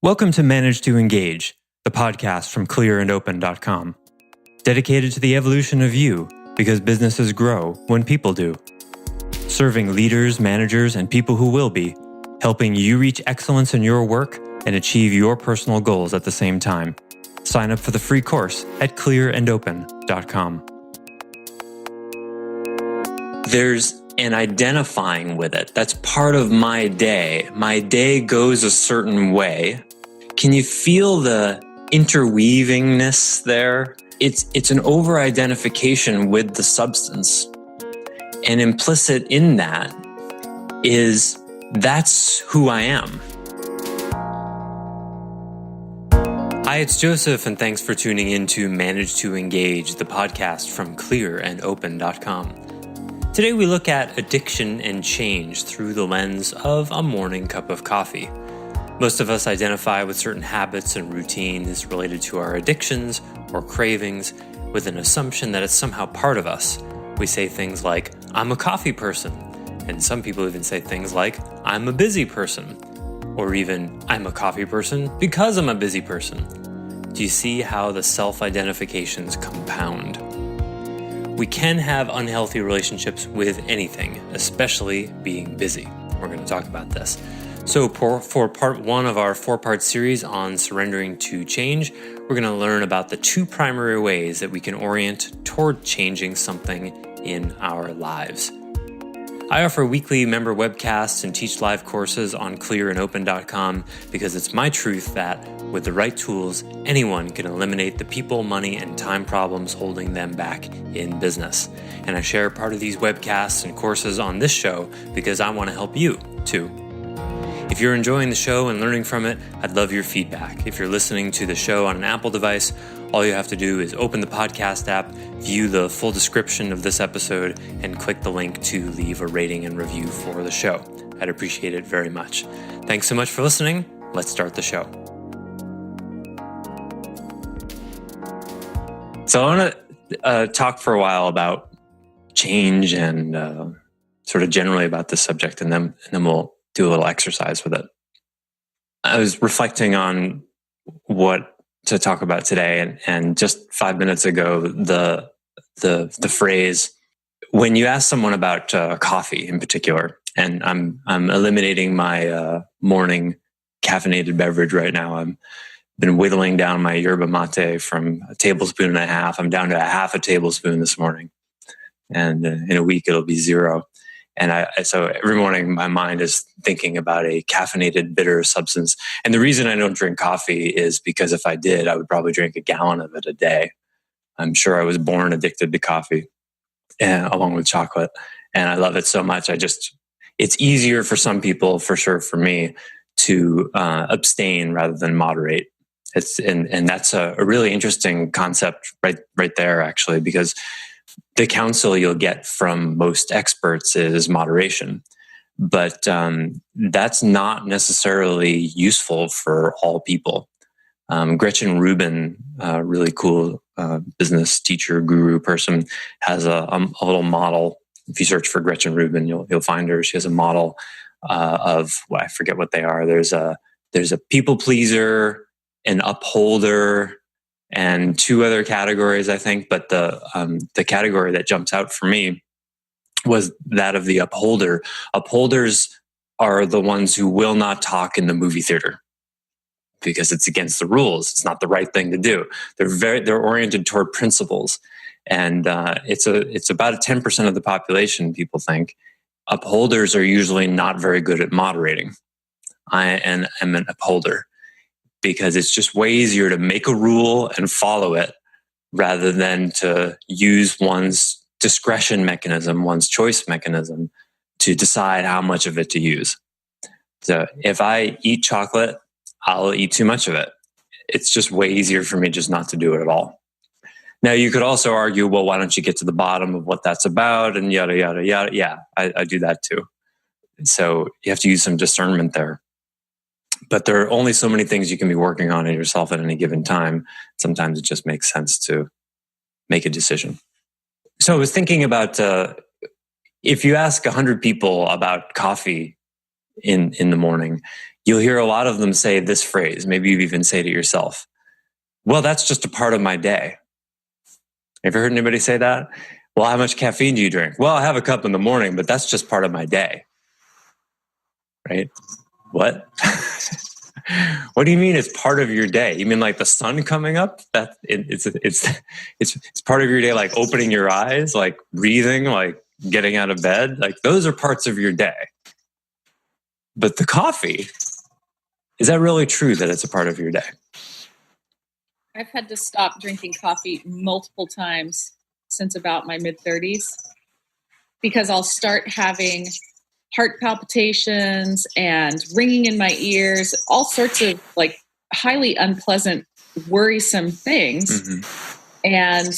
Welcome to Manage to Engage, the podcast from clearandopen.com. Dedicated to the evolution of you, because businesses grow when people do. Serving leaders, managers, and people who will be, helping you reach excellence in your work and achieve your personal goals at the same time. Sign up for the free course at clearandopen.com. There's an identifying with it. That's part of my day. My day goes a certain way. Can you feel the interweavingness there? It's an over-identification with the substance. And implicit in that is that's who I am. Hi, it's Joseph, and thanks for tuning in to Manage to Engage, the podcast from clearandopen.com. Today we look at addiction and change through the lens of a morning cup of coffee. Most of us identify with certain habits and routines related to our addictions or cravings with an assumption that it's somehow part of us. We say things like, I'm a coffee person, and some people even say things like, I'm a busy person, or even, I'm a coffee person because I'm a busy person. Do you see how the self-identifications compound? We can have unhealthy relationships with anything, especially being busy. We're going to talk about this. So for part one of our 4-part series on surrendering to change, we're going to learn about the 2 primary ways that we can orient toward changing something in our lives. I offer weekly member webcasts and teach live courses on clearandopen.com because it's my truth that, with the right tools, anyone can eliminate the people, money, and time problems holding them back in business. And I share part of these webcasts and courses on this show because I want to help you, too. If you're enjoying the show and learning from it, I'd love your feedback. If you're listening to the show on an Apple device, all you have to do is open the podcast app, view the full description of this episode, and click the link to leave a rating and review for the show. I'd appreciate it very much. Thanks so much for listening. Let's start the show. So I want to talk for a while about change and sort of generally about this subject, and then we'll do a little exercise with it. I was reflecting on what to talk about today, and just 5 minutes ago, the phrase, when you ask someone about coffee in particular, and I'm eliminating my morning caffeinated beverage right now. I've been whittling down my yerba mate from a tablespoon and a half. I'm down to a half a tablespoon this morning, and in a week it'll be 0. And so every morning my mind is thinking about a caffeinated bitter substance. And the reason I don't drink coffee is because if I did, I would probably drink a gallon of it a day. I'm sure I was born addicted to coffee, along with chocolate. And I love it so much. It's easier for some people, for sure, for me, to abstain rather than moderate. And that's a really interesting concept right there, actually, because the counsel you'll get from most experts is moderation, but that's not necessarily useful for all people. Gretchen Rubin, a really cool business teacher, guru person, has a little model. If you search for Gretchen Rubin, you'll find her. She has a model of, well, I forget what they are. There's a people pleaser, an upholder, and 2 other categories, I think. But the category that jumps out for me was that of the upholder. Upholders are the ones who will not talk in the movie theater because it's against the rules. It's not the right thing to do. They're oriented toward principles, and it's about 10% of the population. People think upholders are usually not very good at moderating. I am an upholder, because it's just way easier to make a rule and follow it rather than to use one's discretion mechanism, one's choice mechanism, to decide how much of it to use. So if I eat chocolate, I'll eat too much of it. It's just way easier for me just not to do it at all. Now, you could also argue, well, why don't you get to the bottom of what that's about and yada, yada, yada. Yeah, I do that too. So you have to use some discernment there. But there are only so many things you can be working on in yourself at any given time. Sometimes it just makes sense to make a decision. So I was thinking about if you ask 100 people about coffee, in the morning, you'll hear a lot of them say this phrase. Maybe you even say to yourself, well, that's just a part of my day. Have you heard anybody say that? Well, how much caffeine do you drink? Well, I have a cup in the morning, but that's just part of my day. Right? What? What do you mean it's part of your day? You mean like the sun coming up? It's part of your day, like opening your eyes, like breathing, like getting out of bed. Like those are parts of your day. But the coffee, is that really true that it's a part of your day? I've had to stop drinking coffee multiple times since about my mid-30s because I'll start having heart palpitations and ringing in my ears, all sorts of like highly unpleasant, worrisome things. Mm-hmm. And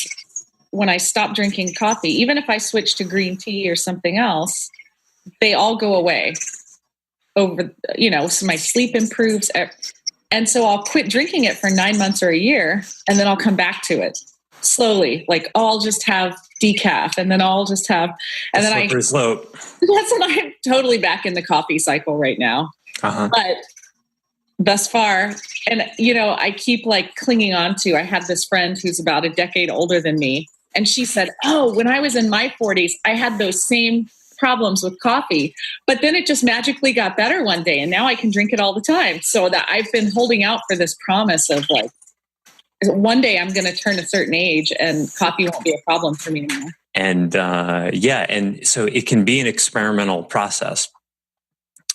when I stop drinking coffee, even if I switch to green tea or something else, they all go away over, so my sleep improves. And so I'll quit drinking it for 9 months or a year, and then I'll come back to it slowly. Like, I'll just have decaf, and then I'll just have, and then slippery slope. That's when I'm totally back in the coffee cycle right now. Uh-huh. But thus far, and I keep like clinging on to. I had this friend who's about a decade older than me, and she said, "Oh, when I was in my 40s, I had those same problems with coffee, but then it just magically got better one day, and now I can drink it all the time." So that I've been holding out for this promise of like, one day I'm going to turn a certain age and coffee won't be a problem for me anymore. And and so it can be an experimental process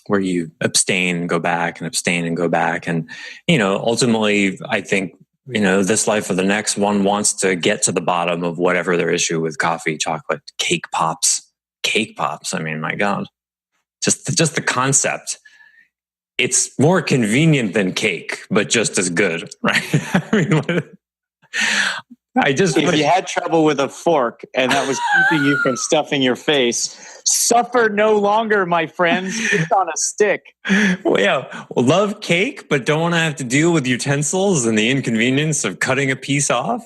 where you abstain, go back, and abstain and go back. And, ultimately, I think, this life or the next, one wants to get to the bottom of whatever their issue with coffee, chocolate, cake pops. I mean, my God, just the concept. It's more convenient than cake, but just as good, right? If you had trouble with a fork and that was keeping you from stuffing your face, suffer no longer, my friends. It's on a stick. Well, yeah, love cake, but don't want to have to deal with utensils and the inconvenience of cutting a piece off.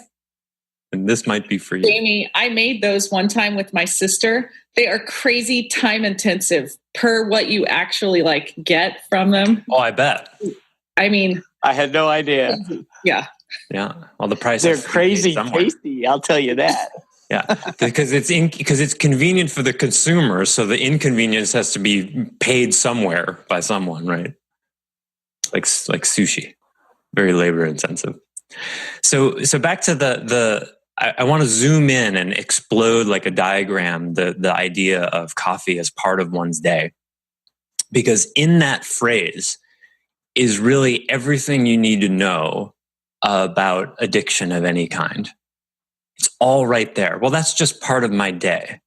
And this might be for you. Jamie, I made those one time with my sister. They are crazy time intensive per what you actually get from them. Oh, I bet. I mean, I had no idea. Yeah. Yeah. Well, the price. They're crazy tasty. I'll tell you that. Yeah, because it's convenient for the consumer, so the inconvenience has to be paid somewhere by someone, right? Like sushi, very labor intensive. So back to I want to zoom in and explode like a diagram the idea of coffee as part of one's day, because in that phrase is really everything you need to know about addiction of any kind. It's all right there. Well, that's just part of my day.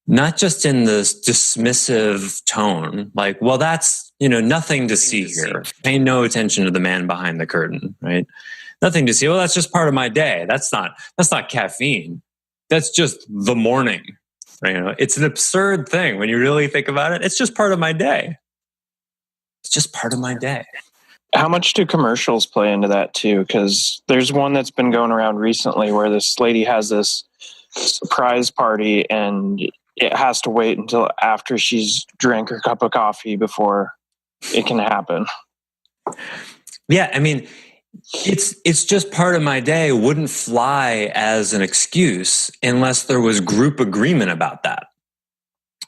Not just in this dismissive tone, like, well, that's, nothing to see here. Pay no attention to the man behind the curtain, right? Nothing to see. Well, that's just part of my day. That's not caffeine. That's just the morning. Right? It's an absurd thing when you really think about it. It's just part of my day. It's just part of my day. How much do commercials play into that too? Because there's one that's been going around recently where this lady has this surprise party and it has to wait until after she's drank her cup of coffee before it can happen. Yeah, I mean, it's just part of my day wouldn't fly as an excuse unless there was group agreement about that.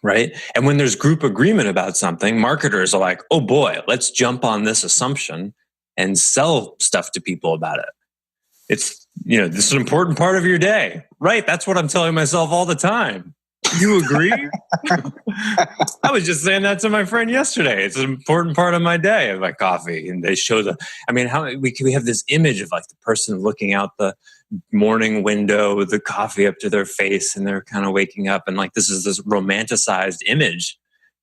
Right? And when there's group agreement about something, marketers are like, oh boy, let's jump on this assumption and sell stuff to people about it. It's, this is an important part of your day. Right? That's what I'm telling myself all the time. You agree? I was just saying that to my friend yesterday. It's an important part of my day, of my coffee. And they show how we have this image of like the person looking out the morning window with the coffee up to their face and they're kind of waking up, and like this is this romanticized image.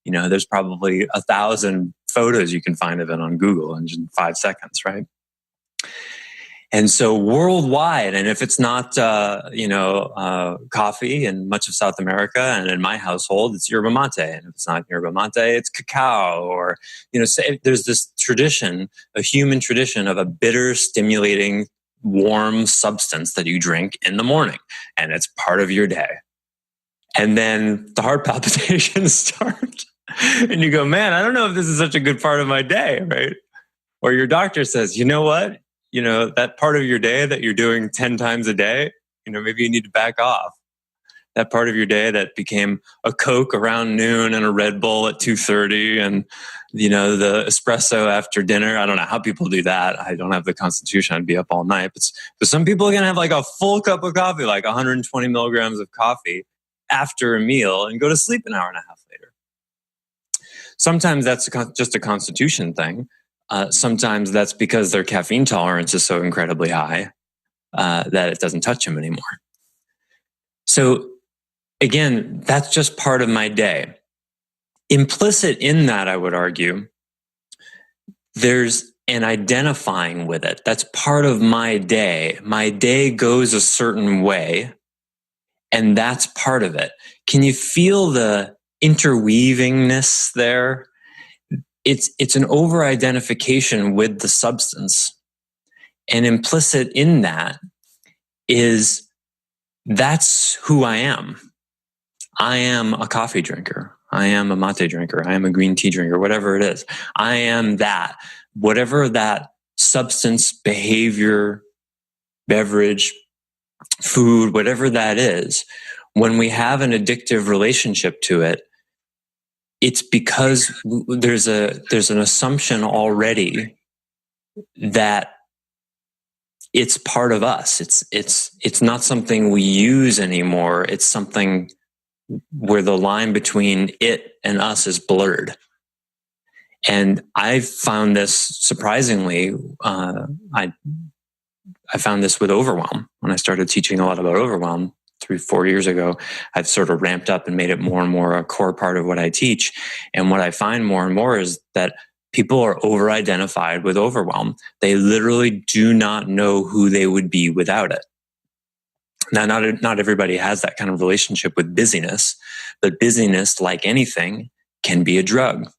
There's probably 1,000 photos you can find of it on Google in just 5 seconds, right? And so worldwide, and if it's not coffee in much of South America, and in my household it's yerba mate, and if it's not yerba mate, it's cacao, or there's this tradition, a human tradition of a bitter, stimulating, warm substance that you drink in the morning, and it's part of your day. And then the heart palpitations start. And you go, man, I don't know if this is such a good part of my day, right? Or your doctor says, you know what? That part of your day that you're doing 10 times a day, maybe you need to back off. That part of your day that became a Coke around noon and a Red Bull at 2:30 and, the espresso after dinner. I don't know how people do that. I don't have the constitution. I'd be up all night. But some people are going to have like a full cup of coffee, like 120 milligrams of coffee after a meal and go to sleep an hour and a half later. Sometimes that's just a constitution thing. Sometimes that's because their caffeine tolerance is so incredibly high that it doesn't touch them anymore. So again, that's just part of my day. Implicit in that, I would argue, there's an identifying with it. That's part of my day. My day goes a certain way, and that's part of it. Can you feel the interweavingness there? It's an over-identification with the substance. And implicit in that is that's who I am. I am a coffee drinker. I am a mate drinker. I am a green tea drinker, whatever it is. I am that. Whatever that substance, behavior, beverage, food, whatever that is, when we have an addictive relationship to it, it's because there's an assumption already that it's part of us. It's not something we use anymore. It's something where the line between it and us is blurred. And I've found this surprisingly. I found this with overwhelm when I started teaching a lot about overwhelm 3-4 years ago. I've sort of ramped up and made it more and more a core part of what I teach. And what I find more and more is that people are over-identified with overwhelm. They literally do not know who they would be without it. Now, not everybody has that kind of relationship with busyness, but busyness, like anything, can be a drug.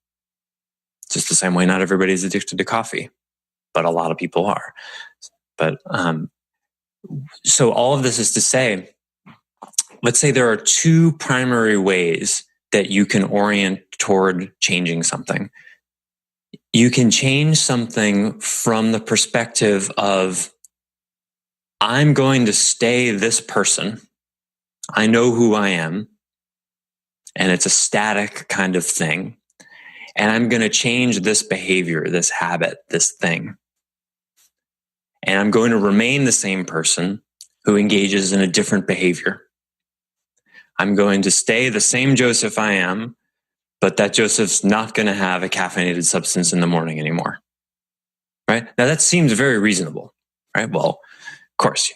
Just the same way not everybody's addicted to coffee, but a lot of people are. But so all of this is to say, let's say there are two primary ways that you can orient toward changing something. You can change something from the perspective of, I'm going to stay this person. I know who I am. And it's a static kind of thing. And I'm going to change this behavior, this habit, this thing. And I'm going to remain the same person who engages in a different behavior. I'm going to stay the same Joseph I am, but that Joseph's not going to have a caffeinated substance in the morning anymore. Right? Now that seems very reasonable, right? Well, of course,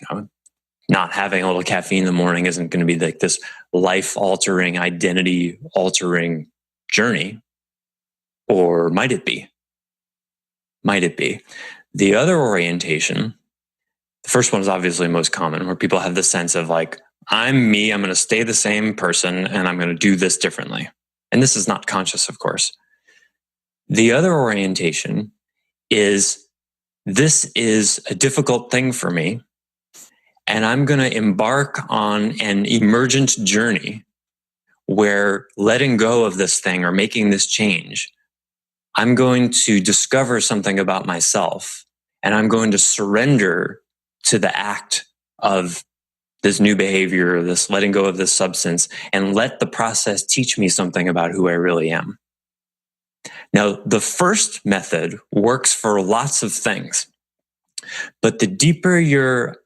not having a little caffeine in the morning isn't going to be like this life-altering, identity-altering journey. Or might it be? Might it be? The other orientation, the first one is obviously most common, where people have the sense of like, I'm me, I'm going to stay the same person, and I'm going to do this differently. And this is not conscious, of course. The other orientation is, this is a difficult thing for me, and I'm going to embark on an emergent journey where letting go of this thing or making this change, I'm going to discover something about myself, and I'm going to surrender to the act of this new behavior, this letting go of this substance, and let the process teach me something about who I really am. Now, the first method works for lots of things, but the deeper your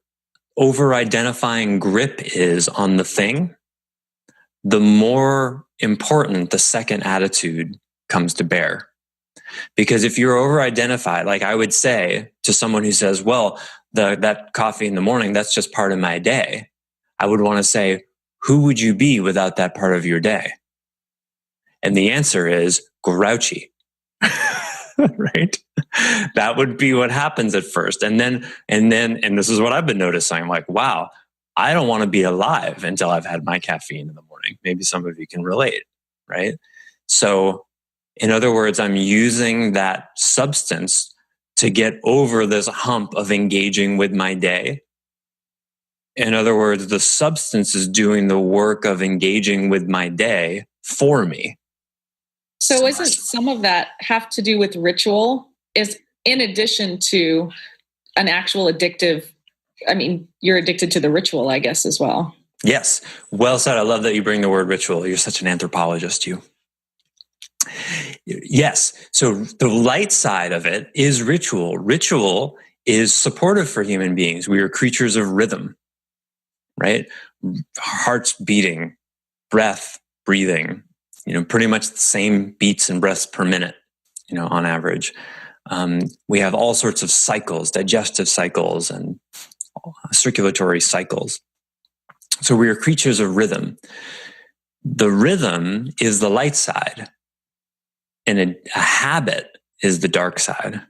over-identifying grip is on the thing, the more important the second attitude comes to bear. Because if you're over-identified, like I would say to someone who says, well, that coffee in the morning, that's just part of my day, I would want to say, who would you be without that part of your day? And the answer is grouchy. Right? That would be what happens at first. And this is what I've been noticing. I'm like, wow, I don't want to be alive until I've had my caffeine in the morning. Maybe some of you can relate, right? So in other words, I'm using that substance to get over this hump of engaging with my day. In other words, the substance is doing the work of engaging with my day for me. So isn't some of that have to do with ritual? Is in addition to an actual addictive, I mean, you're addicted to the ritual, I guess, as well. Yes. Well said. I love that you bring the word ritual. You're such an anthropologist, you. Yes. So the light side of it is ritual. Ritual is supportive for human beings. We are creatures of rhythm, right? Hearts beating, breath, breathing, pretty much the same beats and breaths per minute, on average. We have all sorts of cycles, digestive cycles and circulatory cycles. So we are creatures of rhythm. The rhythm is the light side, and a habit is the dark side.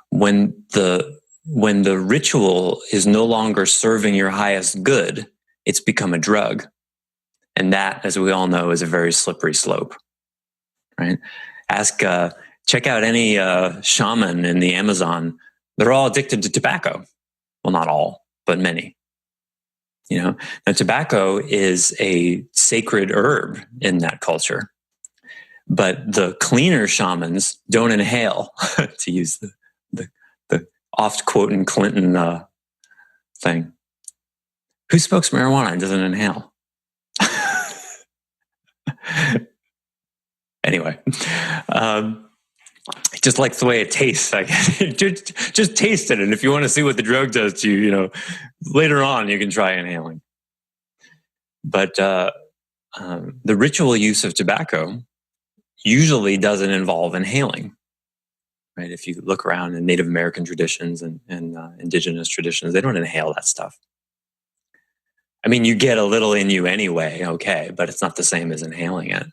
When the ritual is no longer serving your highest good, it's become a drug. And that, as we all know, is a very slippery slope, right? Check out any shaman in the Amazon. They're all addicted to tobacco. Well, not all, but many. Now tobacco is a sacred herb in that culture. But the cleaner shamans don't inhale, to use the oft quoting Clinton thing. Who smokes marijuana and doesn't inhale? Anyway, just like the way it tastes. Just taste it, and if you want to see what the drug does to you, later on you can try inhaling. But the ritual use of tobacco usually doesn't involve inhaling, right? If you look around in Native American traditions and indigenous traditions, they don't inhale that stuff. I mean, you get a little in you anyway, okay, but it's not the same as inhaling it.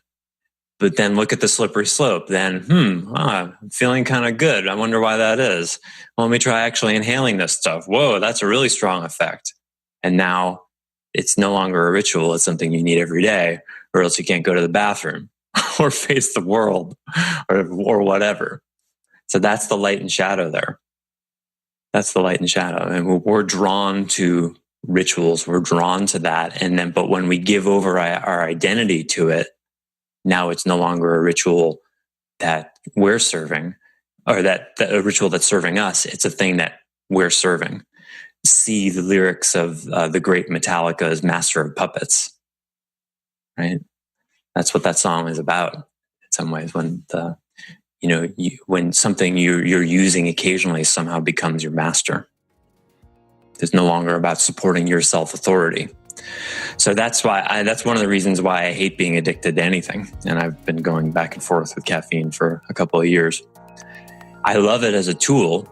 But then look at the slippery slope. Then, I'm feeling kind of good. I wonder why that is. Well, let me try actually inhaling this stuff. Whoa, that's a really strong effect. And now it's no longer a ritual. It's something you need every day, or else you can't go to the bathroom or face the world or whatever. So that's the light and shadow there. That's the light and shadow. And we're drawn to rituals. We're drawn to that. But when we give over our identity to it, now it's no longer a ritual that we're serving, or that a ritual that's serving us. It's a thing that we're serving. See the lyrics of the great Metallica's Master of Puppets, right? That's what that song is about in some ways. When when something you're using occasionally somehow becomes your master. It's no longer about supporting your self-authority. So that's why that's one of the reasons why I hate being addicted to anything. And I've been going back and forth with caffeine for a couple of years. I love it as a tool,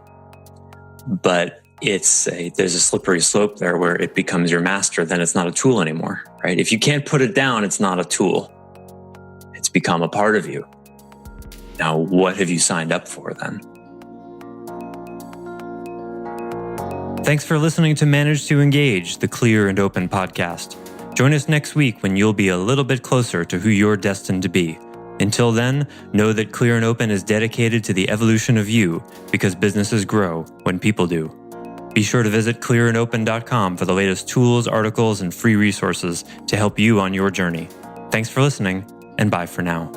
but there's a slippery slope there where it becomes your master. Then it's not a tool anymore, right? If you can't put it down, it's not a tool. It's become a part of you. Now, what have you signed up for then? Thanks for listening to Manage to Engage, the Clear and Open podcast. Join us next week when you'll be a little bit closer to who you're destined to be. Until then, know that Clear and Open is dedicated to the evolution of you, because businesses grow when people do. Be sure to visit clearandopen.com for the latest tools, articles, and free resources to help you on your journey. Thanks for listening, and bye for now.